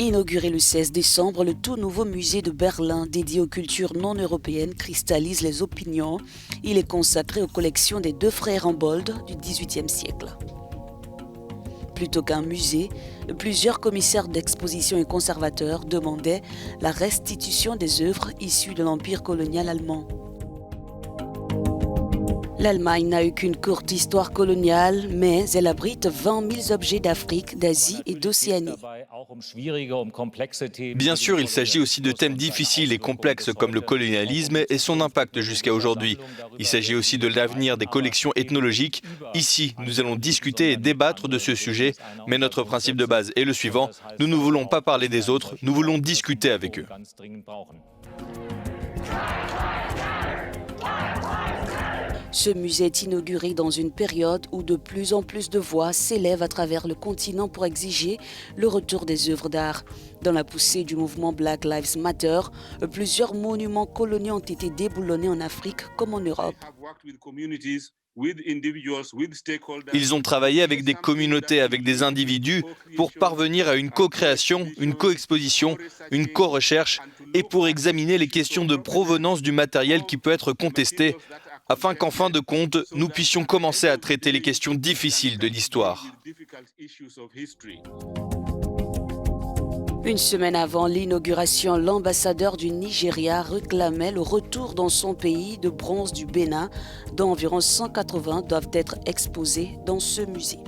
Inauguré le 16 décembre, le tout nouveau musée de Berlin dédié aux cultures non européennes cristallise les opinions. Il est consacré aux collections des deux frères Humboldt du XVIIIe siècle. Plutôt qu'un musée, plusieurs commissaires d'exposition et conservateurs demandaient la restitution des œuvres issues de l'empire colonial allemand. L'Allemagne n'a eu qu'une courte histoire coloniale, mais elle abrite 20 000 objets d'Afrique, d'Asie et d'Océanie. Bien sûr, il s'agit aussi de thèmes difficiles et complexes comme le colonialisme et son impact jusqu'à aujourd'hui. Il s'agit aussi de l'avenir des collections ethnologiques. Ici, nous allons discuter et débattre de ce sujet, mais notre principe de base est le suivant. Nous ne voulons pas parler des autres, nous voulons discuter avec eux. Ce musée est inauguré dans une période où de plus en plus de voix s'élèvent à travers le continent pour exiger le retour des œuvres d'art. Dans la poussée du mouvement Black Lives Matter, plusieurs monuments coloniaux ont été déboulonnés en Afrique comme en Europe. Ils ont travaillé avec des communautés, avec des individus pour parvenir à une co-création, une co-exposition, une co-recherche et pour examiner les questions de provenance du matériel qui peut être contesté, afin qu'en fin de compte, nous puissions commencer à traiter les questions difficiles de l'histoire. Une semaine avant l'inauguration, l'ambassadeur du Nigeria réclamait le retour dans son pays de bronze du Bénin, dont environ 180 doivent être exposés dans ce musée.